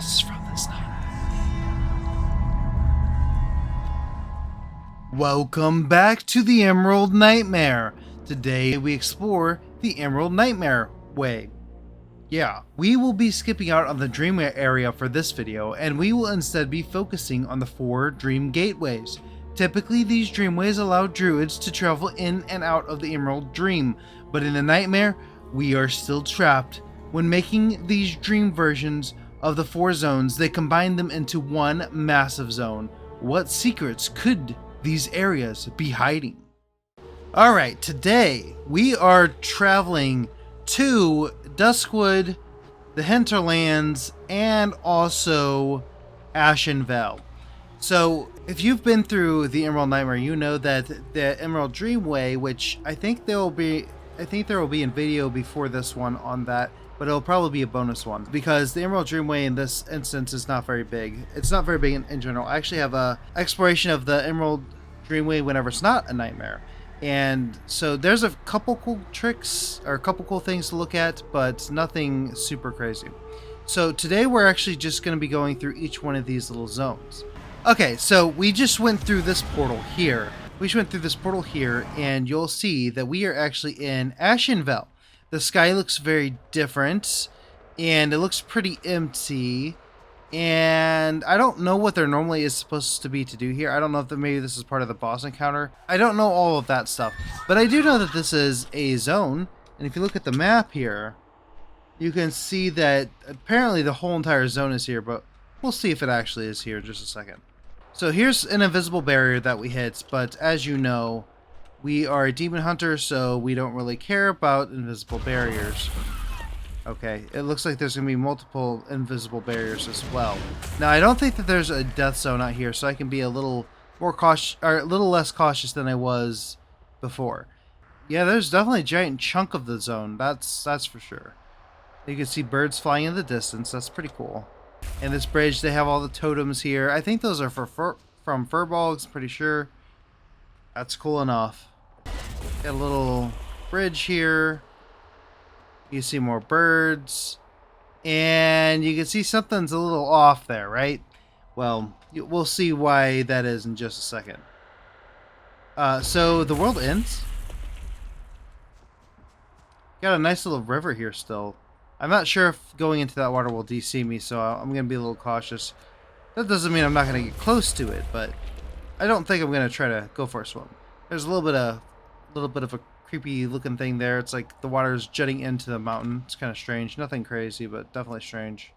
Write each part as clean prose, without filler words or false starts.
us from this nightmare. Welcome back to the Emerald Nightmare. Today we explore the Emerald Nightmare Way. Yeah, we will be skipping out on the Dreamway area for this video, and we will instead be focusing on the 4 Dream Gateways. Typically, these Dreamways allow druids to travel in and out of the Emerald Dream, but in the Nightmare, we are still trapped. When making these dream versions of the 4 zones, they combine them into one massive zone. What secrets could these areas be hiding? Alright, today we are traveling to Duskwood, the Hinterlands, and also Ashenvale. So, if you've been through the Emerald Nightmare, you know that the Emerald Dreamway, which I think there will be in video before this one on that, but it'll probably be a bonus one because the Emerald Dreamway in this instance is not very big. It's not very big in general. I actually have a exploration of the Emerald Dreamway whenever it's not a nightmare. And so there's a couple cool tricks or a couple cool things to look at, but nothing super crazy. So today we're actually just going to be going through each one of these little zones. Okay, so we just went through this portal here. And you'll see that we are actually in Ashenvale. The sky looks very different, and it looks pretty empty. And I don't know what there normally is supposed to be to do here. I don't know if maybe this is part of the boss encounter. I don't know all of that stuff. But I do know that this is a zone. And if you look at the map here, you can see that apparently the whole entire zone is here. But we'll see if it actually is here in just a second. So here's an invisible barrier that we hit. But as you know, we are a demon hunter, so we don't really care about invisible barriers. Okay, it looks like there's going to be multiple invisible barriers as well. Now, I don't think that there's a death zone out here, so I can be a little more cautious, or a little less cautious than I was before. Yeah, there's definitely a giant chunk of the zone. That's for sure. You can see birds flying in the distance. That's pretty cool. And this bridge, they have all the totems here. I think those are from furbolgs, pretty sure. That's cool enough. Got a little bridge here. You see more birds. And you can see something's a little off there, right? Well, we'll see why that is in just a second. So the world ends. Got a nice little river here still. I'm not sure if going into that water will DC me, so I'm going to be a little cautious. That doesn't mean I'm not going to get close to it, but I don't think I'm going to try to go for a swim. There's a little bit of a creepy looking thing there. It's like the water's jutting into the mountain. It's kind of strange. Nothing crazy, but definitely strange.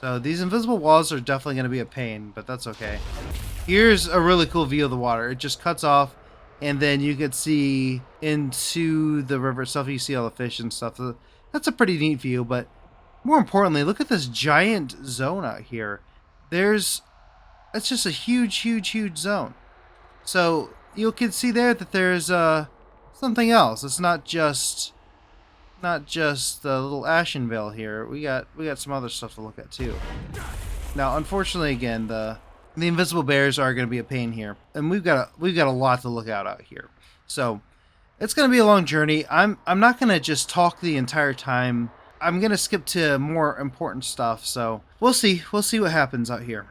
So these invisible walls are definitely going to be a pain, but that's okay. Here's a really cool view of the water. It just cuts off, and then you can see into the river itself. You see all the fish and stuff. That's a pretty neat view, but more importantly, look at this giant zone out here. It's just a huge zone. So you can see there that there's something else. It's not just the little Ashenvale here. We got some other stuff to look at too. Now, unfortunately, again, the invisible bears are going to be a pain here, and we've got a lot to look out here. So it's going to be a long journey. I'm not going to just talk the entire time. I'm going to skip to more important stuff. So we'll see what happens out here.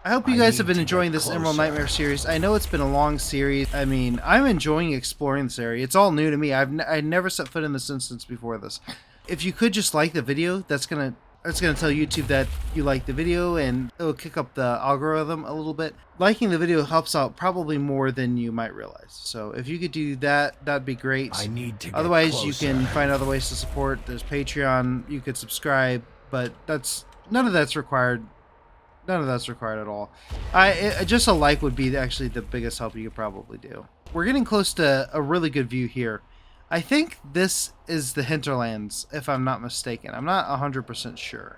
I hope you guys have been enjoying this Emerald Nightmare series. I know it's been a long series. I mean, I'm enjoying exploring this area. It's all new to me. I'd never set foot in this instance before this. If you could just like the video, that's gonna tell YouTube that you like the video, and it'll kick up the algorithm a little bit. Liking the video helps out probably more than you might realize. So if you could do that, that'd be great. Otherwise, you can find other ways to support. There's Patreon. You could subscribe, but none of that's required. None of that's required at all. Just a like would be actually the biggest help you could probably do. We're getting close to a really good view here. I think this is the Hinterlands, if I'm not mistaken. I'm not 100% sure.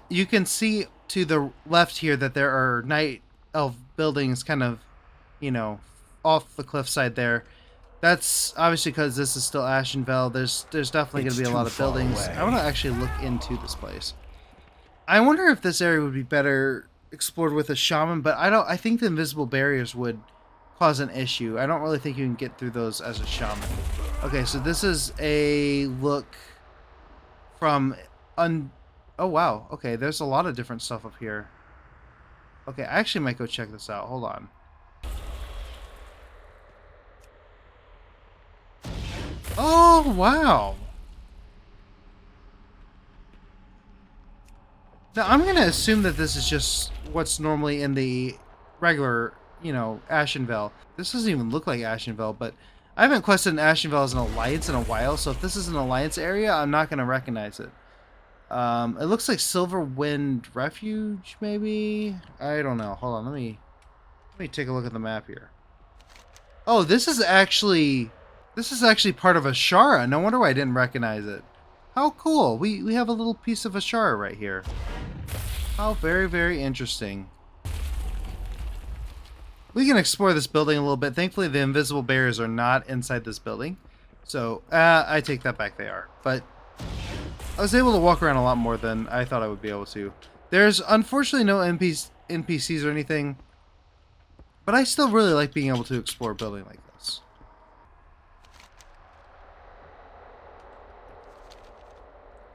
You can see to the left here that there are night elf buildings kind of, off the cliffside there. That's obviously because this is still Ashenvale. There's definitely going to be a lot of buildings. I want to actually look into this place. I wonder if this area would be better explored with a shaman, but I think the invisible barriers would cause an issue. I don't really think you can get through those as a shaman. Okay, so this is a look from Oh, wow. Okay, there's a lot of different stuff up here. Okay, I actually might go check this out. Hold on. Oh, wow. Now, I'm going to assume that this is just what's normally in the regular, you know, Ashenvale. This doesn't even look like Ashenvale, but I haven't quested an Ashenvale as an alliance in a while, so if this is an alliance area, I'm not going to recognize it. It looks like Silverwind Refuge, maybe? I don't know. Hold on, let me take a look at the map here. Oh, this is actually part of Azshara. No wonder why I didn't recognize it. How cool. We have a little piece of Azshara right here. How very, very interesting. We can explore this building a little bit. Thankfully, the invisible barriers are not inside this building. So, I take that back, they are. But I was able to walk around a lot more than I thought I would be able to. There's unfortunately no NPCs or anything. But I still really like being able to explore a building like this.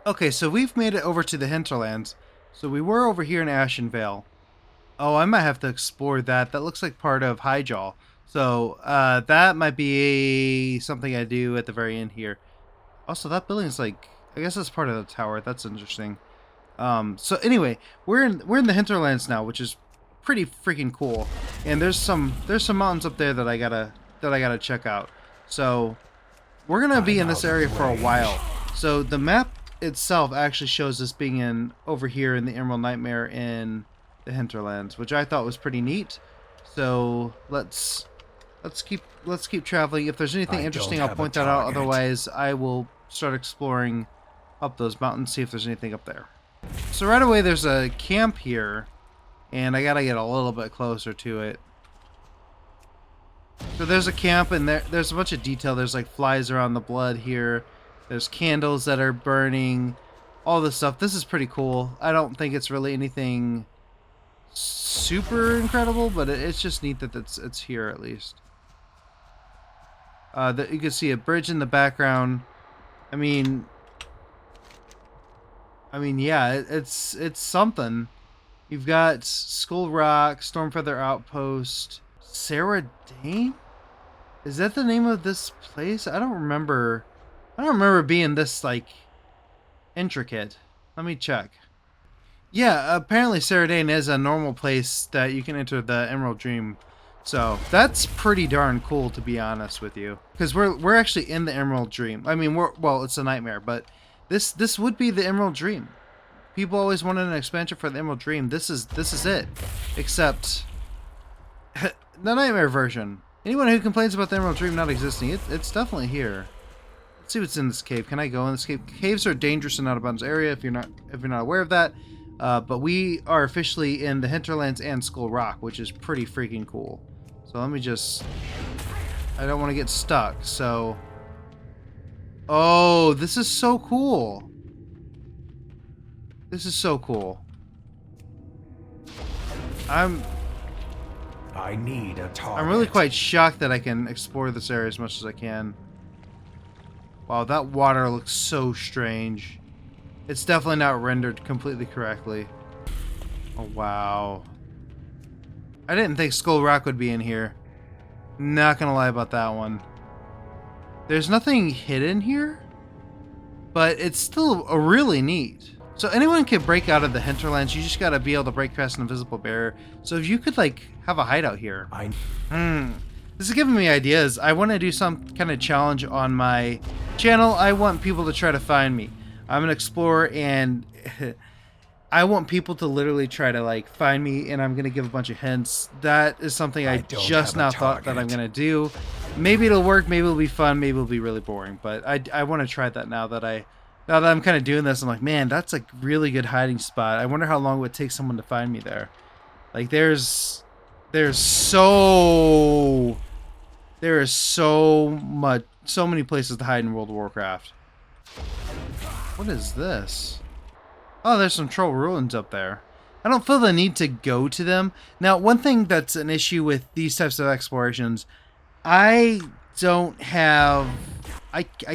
Okay, so we've made it over to the Hinterlands. So we were over here in Ashenvale. Oh, I might have to explore that. That looks like part of Highjaw. So that might be something I do at the very end here. Also, that building's like, I guess that's part of the tower. That's interesting. So anyway, we're in the Hinterlands now, which is pretty freaking cool. And there's some mountains up there that I gotta check out. So we're gonna be in this area for a while. So the map itself actually shows us being over here in the Emerald Nightmare in the Hinterlands, which I thought was pretty neat. So let's keep traveling. If there's anything interesting, I'll point that out. Otherwise, I will start exploring up those mountains, see if there's anything up there. So right away, there's a camp here, and I gotta get a little bit closer to it. So there's a camp, and there's a bunch of detail. There's like flies around the blood here. There's candles that are burning. All this stuff. This is pretty cool. I don't think it's really anything super incredible, but it's just neat that it's here at least. That you can see a bridge in the background. I mean, yeah, it's something. You've got Skull Rock, Stormfeather Outpost, Sarah Dane? Is that the name of this place? I don't remember being this like intricate. Let me check. Yeah, apparently Saradane is a normal place that you can enter the Emerald Dream. So that's pretty darn cool, to be honest with you, because we're actually in the Emerald Dream. I mean, well, it's a nightmare, but this would be the Emerald Dream. People always wanted an expansion for the Emerald Dream. This is it, except the nightmare version. Anyone who complains about the Emerald Dream not existing, it's definitely here. Let's see what's in this cave. Can I go in this cave? Caves are dangerous in out-of-bounds area if you're not aware of that. But we are officially in the Hinterlands and Skull Rock, which is pretty freaking cool. So let me just... I don't want to get stuck, so... Oh, this is so cool. This is so cool. I need a target. I'm really quite shocked that I can explore this area as much as I can. Wow, that water looks so strange. It's definitely not rendered completely correctly. Oh, wow. I didn't think Skull Rock would be in here. Not gonna lie about that one. There's nothing hidden here, but it's still really neat. So anyone can break out of the Hinterlands. You just gotta be able to break past an invisible barrier. So if you could like have a hideout here. This is giving me ideas. I want to do some kind of challenge on my channel. I want people to try to find me. I'm an explorer, and I want people to literally try to like find me, and I'm gonna give a bunch of hints. That is something I just now thought that I'm gonna do. Maybe it'll work, maybe it'll be fun, maybe it'll be really boring, but I want to try that now that I'm kind of doing this. I'm like, man, that's a really good hiding spot. I wonder how long it would take someone to find me there. Like there's so many places to hide in World of Warcraft. What is this? Oh, there's some troll ruins up there. I don't feel the need to go to them. Now, one thing that's an issue with these types of explorations, I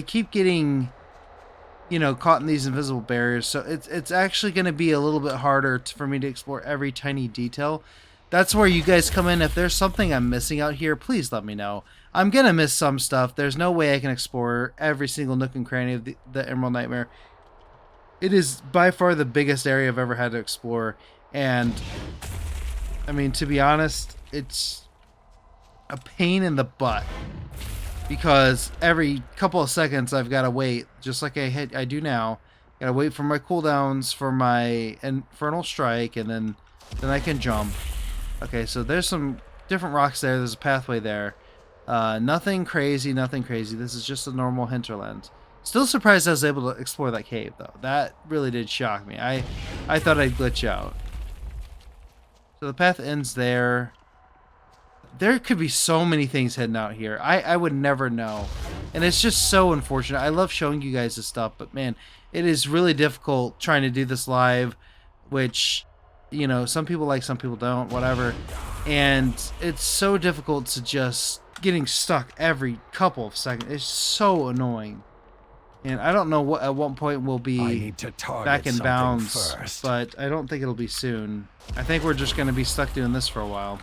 keep getting caught in these invisible barriers. So it's actually going to be a little bit harder for me to explore every tiny detail. That's where you guys come in. If there's something I'm missing out here, please let me know. I'm going to miss some stuff. There's no way I can explore every single nook and cranny of the Emerald Nightmare. It is by far the biggest area I've ever had to explore. And, I mean, to be honest, it's a pain in the butt. Because every couple of seconds I've got to wait, just like I do now. Gotta wait for my cooldowns for my Infernal Strike, and then I can jump. Okay, so there's some different rocks there. There's a pathway there. Nothing crazy, nothing crazy. This is just a normal hinterland. Still surprised I was able to explore that cave, though. That really did shock me. I thought I'd glitch out. So the path ends there. There could be so many things hidden out here. I would never know. And it's just so unfortunate. I love showing you guys this stuff, but man, it is really difficult trying to do this live, which, some people like, some people don't, whatever. And it's so difficult to just getting stuck every couple of seconds. It's so annoying. And I don't know at what point we'll be back in bounds, but I don't think it'll be soon. I think we're just going to be stuck doing this for a while.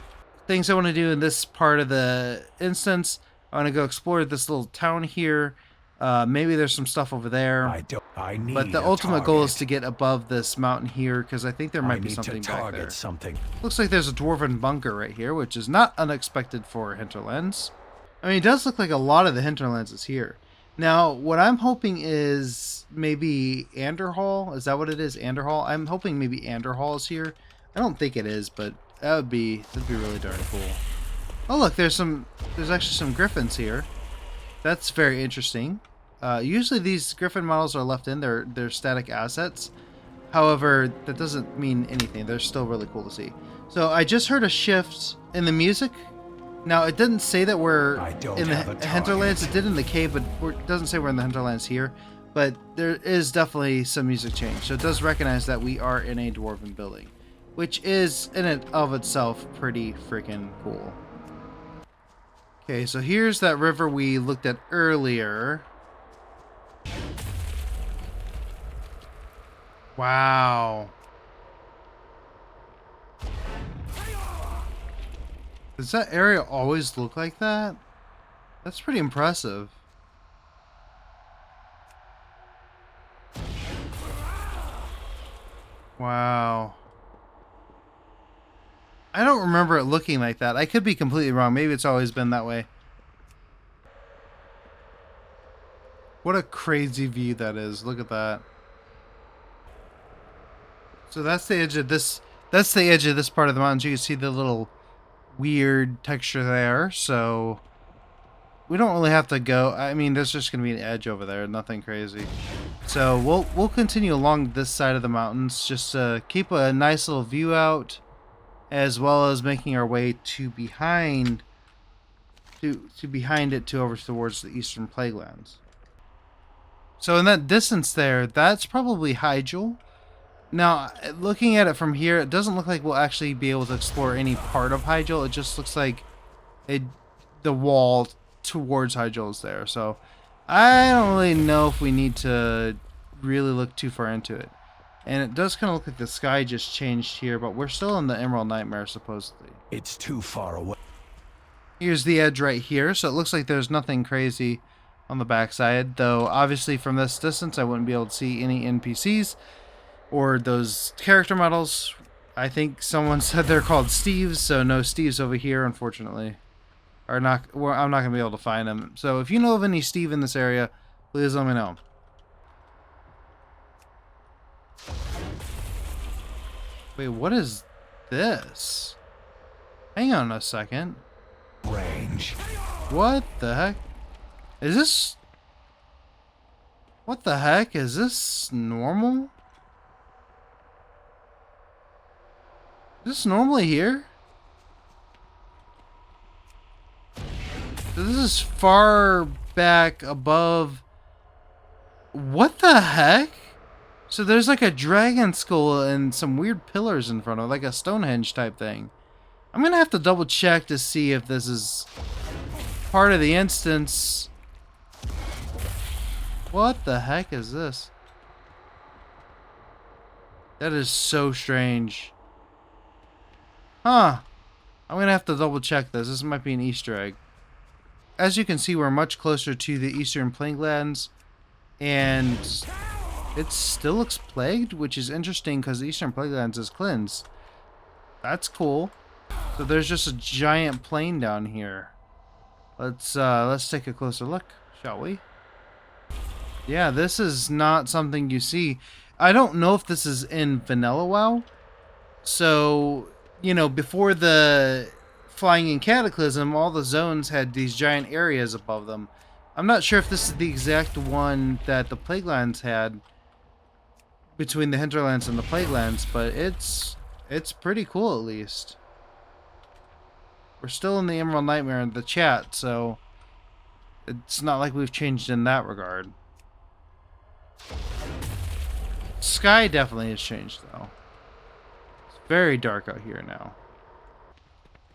Things I want to do in this part of the instance, I want to go explore this little town here. Maybe there's some stuff over there. But the ultimate goal is to get above this mountain here, because I think there might be something back there. Looks like there's a Dwarven Bunker right here, which is not unexpected for Hinterlands. I mean, it does look like a lot of the Hinterlands is here. Now, what I'm hoping is maybe Anderhall. Is that what it is? Anderhall? I'm hoping maybe Anderhall is here. I don't think it is, but that'd be really darn cool. Oh look, there's actually some griffins here. That's very interesting. Usually these griffin models are left in. They're static assets. However, that doesn't mean anything. They're still really cool to see. So I just heard a shift in the music. Now it didn't say that we're in the Hinterlands. It did in the cave, but it doesn't say we're in the Hinterlands here. But there is definitely some music change. So it does recognize that we are in a Dwarven building, which is in and of itself pretty freaking cool. Okay, so here's that river we looked at earlier. Wow. Does that area always look like that? That's pretty impressive. Wow. I don't remember it looking like that. I could be completely wrong. Maybe it's always been that way. What a crazy view that is. Look at that. So that's the edge of this. That's the edge of this part of the mountains. You can see the little weird texture there. So we don't really have to go. I mean, there's just going to be an edge over there. Nothing crazy. So we'll continue along this side of the mountains just to keep a nice little view out, as well as making our way to behind it to over towards the eastern Plaguelands. So in that distance there, that's probably Hyjal. Now, looking at it from here, it doesn't look like we'll actually be able to explore any part of Hyjal. It just looks like the wall towards Hyjal is there. So I don't really know if we need to really look too far into it. And it does kind of look like the sky just changed here, but we're still in the Emerald Nightmare, supposedly. It's too far away. Here's the edge right here, so it looks like there's nothing crazy on the backside, though obviously from this distance I wouldn't be able to see any NPCs or those character models. I think someone said they're called Steves, so no Steves over here, unfortunately. I'm not going to be able to find them. So if you know of any Steve in this area, please let me know. Wait, what is this? Hang on a second. Range. What the heck? Is this... What the heck? Is this normal? Is this normally here? So this is far back above... What the heck? So there's like a dragon skull and some weird pillars in front of it, like a Stonehenge type thing. I'm gonna have to double check to see if this is part of the instance. What the heck is this? That is so strange. Huh. I'm gonna have to double check this. This might be an Easter egg. As you can see, we're much closer to the eastern Plaguelands, and it still looks plagued, which is interesting because the eastern Plaguelands is cleansed. That's cool. So there's just a giant plain down here. Let's take a closer look, shall we? Yeah, this is not something you see. I don't know if this is in Vanilla WoW. So, you know, before the Flying in Cataclysm, all the zones had these giant areas above them. I'm not sure if this is the exact one that the Plaguelands had between the Hinterlands and the Plaguelands, but it's pretty cool at least. We're still in the Emerald Nightmare in the chat, so it's not like we've changed in that regard. Sky definitely has changed though. It's very dark out here now.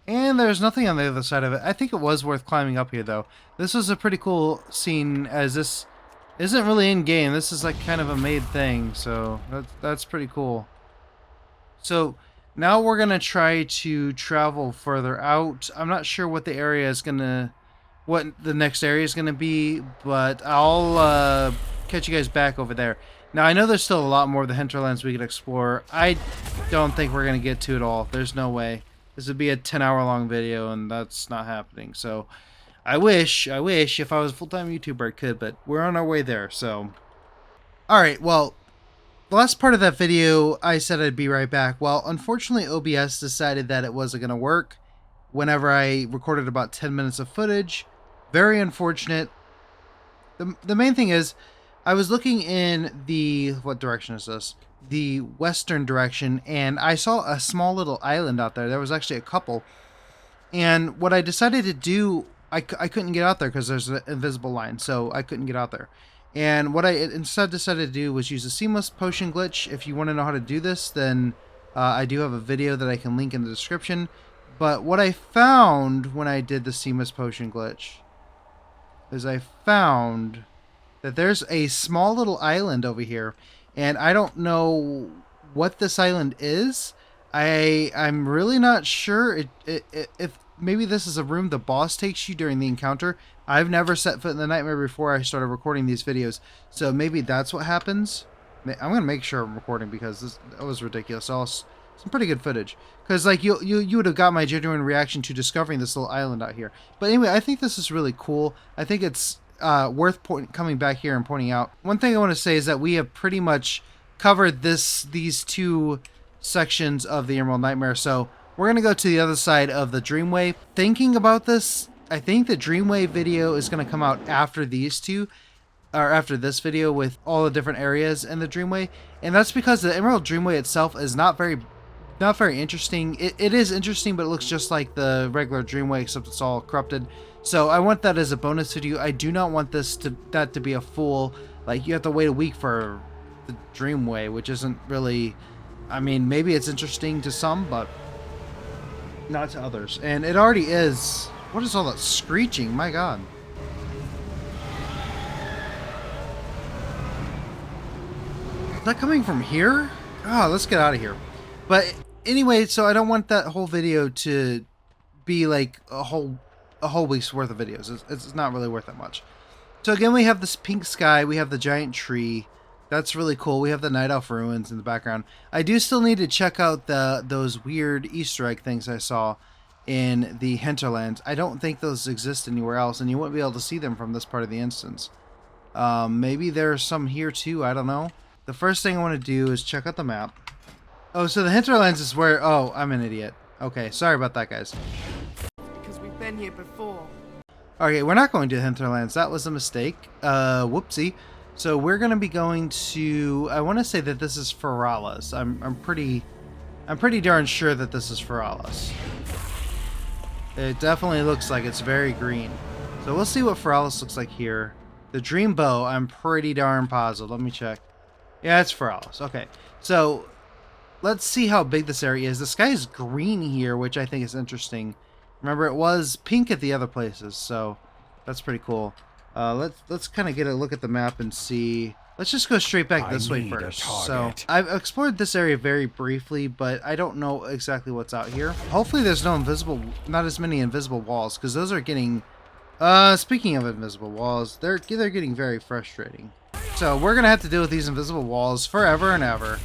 And there's nothing on the other side of it. I think it was worth climbing up here though. This was a pretty cool scene, as this isn't really in game. This is like kind of a made thing, so that's pretty cool. So now we're gonna try to travel further out. I'm not sure what the area is gonna, what the next area is gonna be, but I'll catch you guys back over there. Now I know there's still a lot more of the Hinterlands we could explore. I don't think we're gonna get to it all. There's no way. This would be a 10-hour long video, and that's not happening. So I wish if I was a full-time YouTuber I could, but we're on our way there. So alright, well, the last part of that video, I said I'd be right back. Well, unfortunately, OBS decided that it wasn't going to work whenever I recorded about 10 minutes of footage. Very unfortunate. The main thing is, I was looking in the... what direction is this? The western direction, and I saw a small little island out there. There was actually a couple. And what I decided to do, I couldn't get out there because there's an invisible line, so I couldn't get out there. And what I instead decided to do was use a seamless potion glitch. If you want to know how to do this, then I do have a video that I can link in the description. But what I found when I did the seamless potion glitch is I found that there's a small little island over here, and I don't know what this island is. I'm really not sure if maybe this is a room the boss takes you during the encounter. I've never set foot in the nightmare before I started recording these videos, so maybe that's what happens. I'm gonna make sure I'm recording because that was ridiculous. Some pretty good footage, because like you would have got my genuine reaction to discovering this little island out here. But anyway, I think this is really cool. I think it's worth coming back here and pointing out. One thing I want to say is that we have pretty much covered these two sections of the Emerald Nightmare, so we're gonna go to the other side of the Dreamway. Thinking about this, I think the Dreamway video is gonna come out after these two, or after this video with all the different areas in the Dreamway, and that's because the Emerald Dreamway itself is not very interesting. It is interesting, but it looks just like the regular Dreamway, except it's all corrupted. So I want that as a bonus video. I do not want that to be a full, like, you have to wait a week for the Dreamway, which isn't really, I mean, maybe it's interesting to some, but not to others. And it already is. What is all that screeching? My god. Is that coming from here? Oh, let's get out of here. But anyway, so I don't want that whole video to be like a whole week's worth of videos. It's not really worth that much. So again, we have this pink sky. We have the giant tree. That's really cool. We have the Night Elf ruins in the background. I do still need to check out those weird Easter egg things I saw in the Hinterlands. I don't think those exist anywhere else, and you won't be able to see them from this part of the instance. Maybe there's some here too. I don't know. The first thing I want to do is check out the map. Oh, so the Hinterlands is where... Oh, I'm an idiot. Okay, sorry about that, guys. Because we've been here before. Okay, we're not going to the Hinterlands. That was a mistake. Whoopsie. So we're going to be going to... I want to say that this is Feralas. I'm pretty darn sure that this is Feralas. It definitely looks like it's very green. So we'll see what Feralas looks like here. The Dream Bow, I'm pretty darn positive. Let me check. Yeah, it's Feralas. Okay, so let's see how big this area is. The sky is green here, which I think is interesting. Remember, it was pink at the other places, so that's pretty cool. Let's kind of get a look at the map and see. let's just go straight back I this way need a first. So target. I've explored this area very briefly, but I don't know exactly what's out here. Hopefully there's not as many invisible walls, because those are getting, speaking of invisible walls, they're getting very frustrating. So we're gonna have to deal with these invisible walls forever and ever.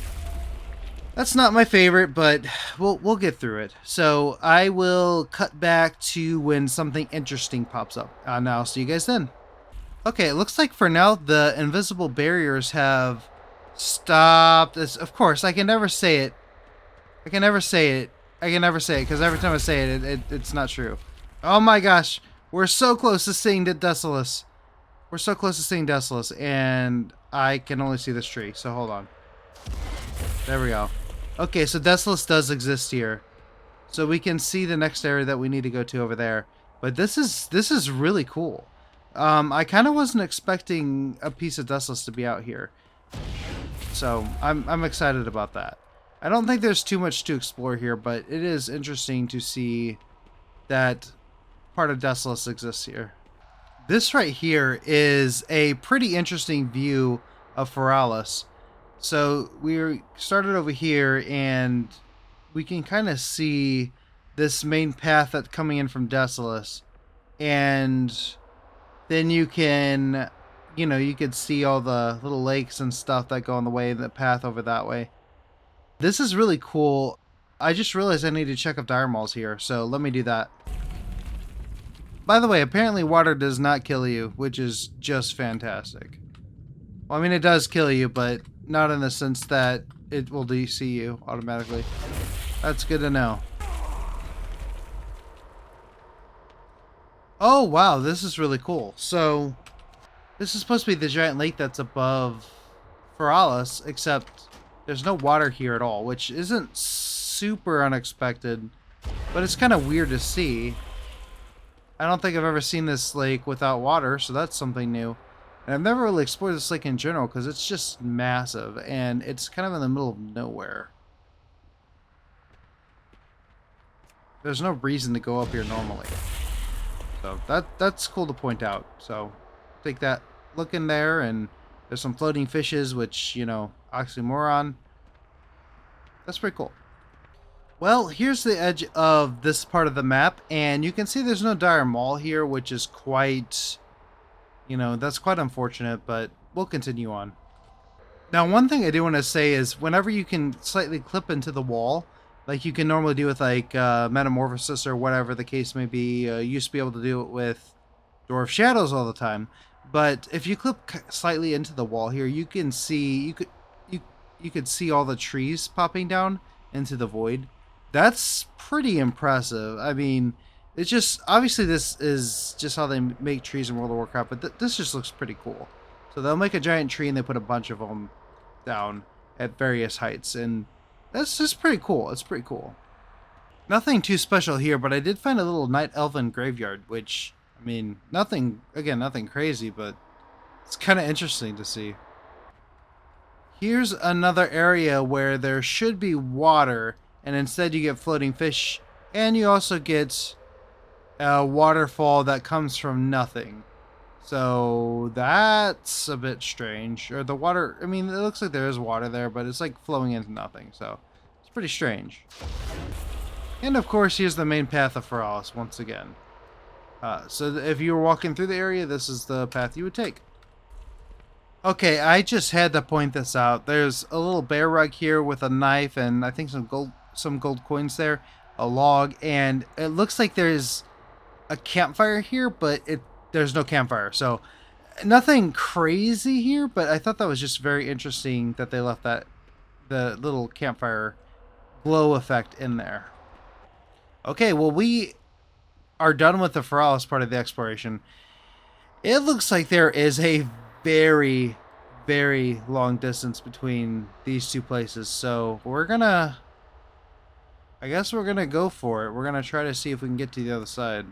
That's not my favorite, but we'll get through it. So I will cut back to when something interesting pops up. And I'll see you guys then. Okay, it looks like for now the invisible barriers have stopped. Of course, I can never say it. I can never say it because every time I say it, it's not true. Oh my gosh, we're so close to seeing the Desolace. We're so close to seeing Desolace, and I can only see this tree. So hold on. There we go. Okay, so Desolace does exist here. So we can see the next area that we need to go to over there. But this is really cool. I kind of wasn't expecting a piece of Desolace to be out here. So I'm excited about that. I don't think there's too much to explore here, but it is interesting to see that part of Desolace exists here. This right here is a pretty interesting view of Feralas. So we started over here, and we can kind of see this main path that's coming in from Desolace, and then you can, you could see all the little lakes and stuff that go on the way, the path over that way. This is really cool. I just realized I need to check if dire mauls here, so let me do that. By the way, apparently water does not kill you, which is just fantastic. Well, I mean, it does kill you, but not in the sense that it will DC you automatically. That's good to know. Oh, wow, this is really cool. So, this is supposed to be the giant lake that's above Feralas, except there's no water here at all, which isn't super unexpected, but it's kind of weird to see. I don't think I've ever seen this lake without water, so that's something new. And I've never really explored this lake in general because it's just massive and it's kind of in the middle of nowhere. There's no reason to go up here normally. So that's cool to point out. So take that look in there, and there's some floating fishes, which, oxymoron. That's pretty cool. Well, here's the edge of this part of the map, and you can see there's no dire maul here, which is quite... that's quite unfortunate, but we'll continue on. Now, one thing I do want to say is whenever you can slightly clip into the wall, like you can normally do with like Metamorphosis or whatever the case may be, you used to be able to do it with Dwarf Shadows all the time. But if you clip slightly into the wall here, you can see, you could see all the trees popping down into the void. That's pretty impressive. I mean, it's just, obviously this is just how they make trees in World of Warcraft, but this just looks pretty cool. So they'll make a giant tree and they put a bunch of them down at various heights, and that's just pretty cool. It's pretty cool. Nothing too special here, but I did find a little night elven graveyard, which, I mean, nothing crazy, but it's kind of interesting to see. Here's another area where there should be water, and instead you get floating fish, and you also get a waterfall that comes from nothing. So that's a bit strange. Or the water, I mean, it looks like there is water there, but it's like flowing into nothing. So it's pretty strange. And of course, here's the main path of Feralas once again. So if you were walking through the area, this is the path you would take. Okay, I just had to point this out. There's a little bear rug here with a knife and I think some gold coins there, a log, and it looks like there's a campfire here, but there's no campfire. So nothing crazy here, but I thought that was just very interesting that they left the little campfire glow effect in there. Okay, well, we are done with the Feralas part of the exploration. It looks like there is a very, very long distance between these two places, so I guess we're gonna go for it. We're gonna try to see if we can get to the other side.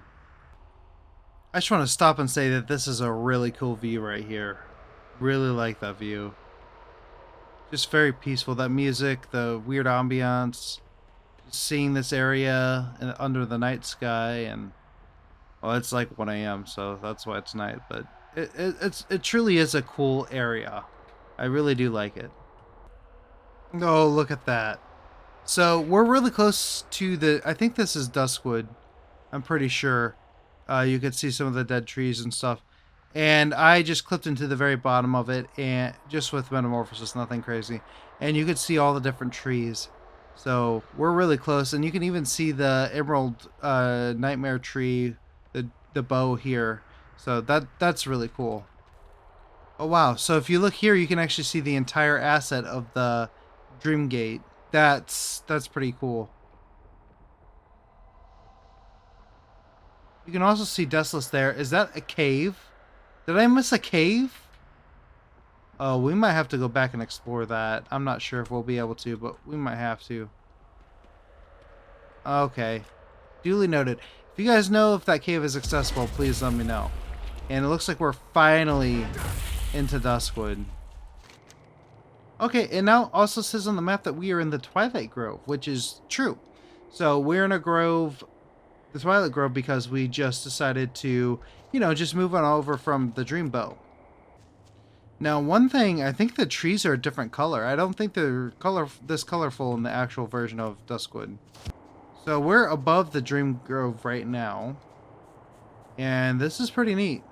I just want to stop and say that this is a really cool view right here. Really like that view. Just very peaceful. That music, the weird ambiance, seeing this area under the night sky, and well, it's like 1 a.m. so that's why it's night, but it truly is a cool area. I really do like it. Oh, look at that. So we're really close to the, I think this is Duskwood. I'm pretty sure. You could see some of the dead trees and stuff. And I just clipped into the very bottom of it, and just with metamorphosis, nothing crazy. And you could see all the different trees. So we're really close, and you can even see the Emerald Nightmare tree, the bow here. So that's really cool. Oh wow! So if you look here, you can actually see the entire asset of the Dreamgate. That's pretty cool. You can also see Desolace there. Is that a cave? Did I miss a cave? Oh, we might have to go back and explore that. I'm not sure if we'll be able to, but we might have to. Okay. Duly noted. If you guys know if that cave is accessible, please let me know. And it looks like we're finally into Duskwood. Okay, it now also says on the map that we are in the Twilight Grove, which is true. So we're in a grove, the Twilight Grove, because we just decided to, you know, just move on over from the Dreambow. Now, one thing, I think the trees are a different color. I don't think they're this colorful in the actual version of Duskwood. So we're above the Dream Grove right now. And this is pretty neat.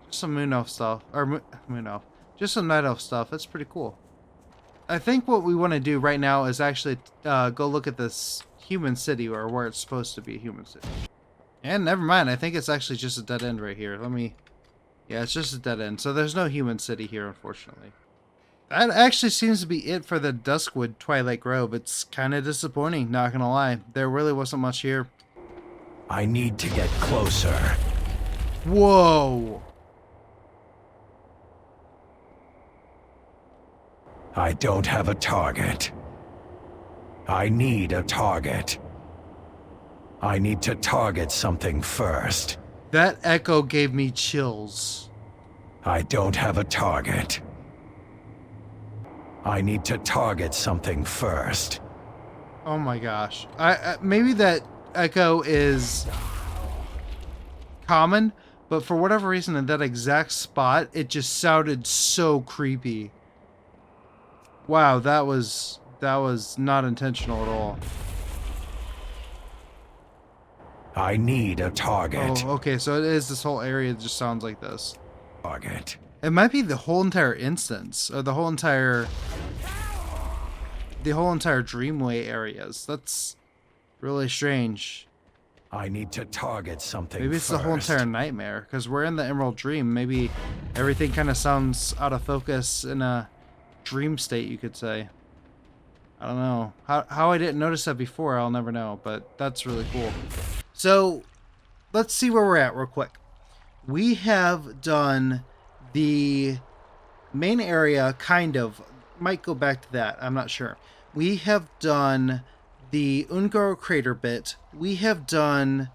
Just some Moon Elf stuff. Or Moon Elf. Just some Night Elf stuff. That's pretty cool. I think what we want to do right now is actually go look at this human city, or where it's supposed to be a human city. And never mind. I think it's actually just a dead end right here. Let me... Yeah, it's just a dead end. So there's no human city here, unfortunately. That actually seems to be it for the Duskwood Twilight Grove. It's kind of disappointing, not gonna lie. There really wasn't much here. I need to get closer. Whoa! I don't have a target. I need a target. I need to target something first. That echo gave me chills. I don't have a target. I need to target something first. Oh my gosh. Maybe that echo is common, but for whatever reason in that exact spot, it just sounded so creepy. Wow, that was not intentional at all. I need a target. Oh, okay, so it is this whole area that just sounds like this. Target. It might be the whole entire instance, or the whole entire Dreamway areas. That's really strange. I need to target something Maybe it's first. the whole entire nightmare, because we're in the Emerald Dream. Maybe everything kind of sounds out of focus in a dream state, you could say. I don't know. How I didn't notice that before, I'll never know, but that's really cool. So, let's see where we're at real quick. We have done the main area, kind of. Might go back to that, I'm not sure. We have done the Ungaro Crater bit. We have done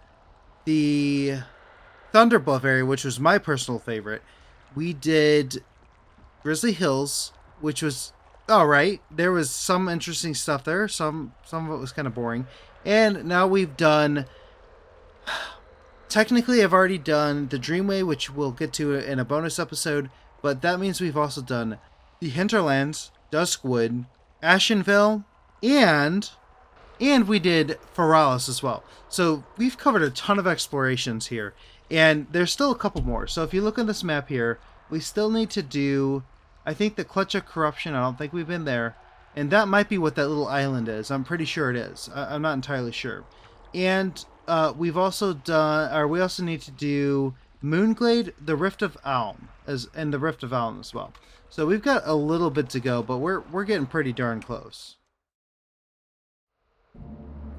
the Thunderbluff area, which was my personal favorite. We did Grizzly Hills, which was alright. There was some interesting stuff there. Some of it was kind of boring. And now we've done... Technically, I've already done the Dreamway, which we'll get to in a bonus episode, but that means we've also done the Hinterlands, Duskwood, Ashenvale, and we did Feralas as well. So we've covered a ton of explorations here, and there's still a couple more. So if you look at this map here, we still need to do, I think, the Clutch of Corruption. I don't think we've been there, and that might be what that little island is. I'm pretty sure it is. I'm not entirely sure. And we've also done, or we also need to do Moonglade, the Rift of Alm, and the Rift of Alm as well. So we've got a little bit to go, but we're getting pretty darn close.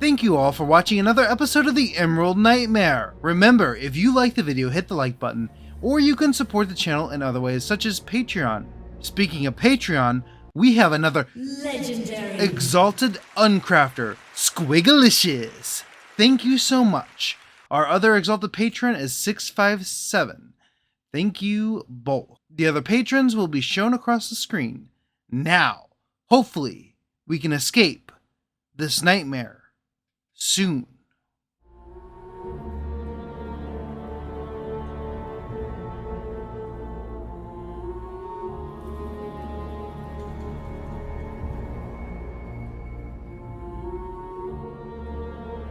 Thank you all for watching another episode of the Emerald Nightmare. Remember, if you liked the video, hit the like button, or you can support the channel in other ways, such as Patreon. Speaking of Patreon, we have another legendary Exalted Uncrafter, Squiggalicious. Thank you so much. Our other Exalted Patron is 657. Thank you both. The other patrons will be shown across the screen. Now, hopefully, we can escape this nightmare soon.